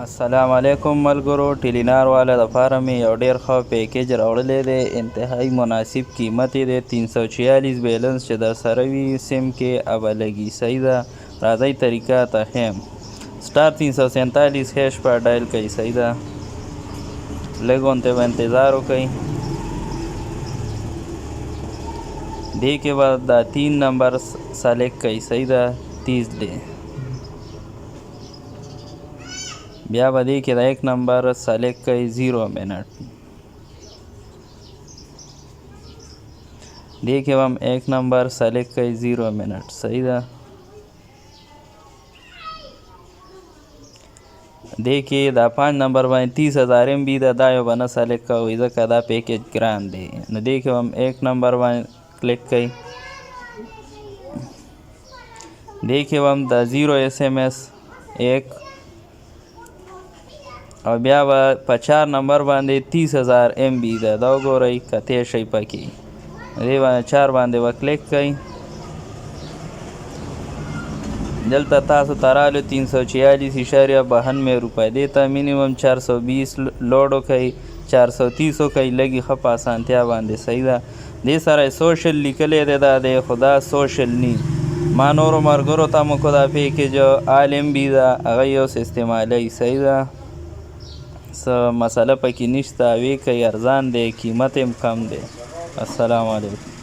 السلام علیکم ملګرو. ټیلینار والا دپاره مې یو ډېر ښه پیکیج راوړلی دی. انتهایی مناسب قیمت یې دی. 346 بیلنس چې در سره وي سیم کې ابه لګي. صحیح ده. راځئ طریقه ته ښیم. سټار 347 هیش پر ډایل کوئ. صحیح ده. لږ غونتې به انتظار وکئ. دې کې به دا 3 نمبر سلیکټ کوئ. صحیح ده. 30 دی. بیا به دې کې د 1 نمبر سلیکټ کوئ 0 منټ. دې کې به هم 1 نمبر سلیکټ کوئ 0 منټ. صحیح ده. دې کې دا 5 نمبر باندې 30,000 MB ده. دا یو به نه سلیکټ کوئ ځکه دا پیکیج ګران دی. نو دې کې به هم 1 نمبر باندې کلیک کوئ. دې کې به هم د 0 SMS 1 او بیا به په 4 نمبر باندې 30,000 MB ده. دا وګورئ کتی شئ پکې. دې باندې 4 باندې به کلیک کوئ. دلته تاسو ته رالو 346.92 روپۍ. دې ته مینیمم 420 لوډ وکئ، 430 وکئ، لږې ښه په اسانتیا باندې. صحیح ده. دې سره سوشل لیکلی دی. دا دی خو دا سوشل نی. ما نورو ملګرو ته مو کو دا پیکیج آل MB ده هغه یې اوس استعمالوئ. صحیح ده. څه مسله پکې نشته. ویې کوئ ارزان دی، قیمت یې هم کم دی. السلام علیکم.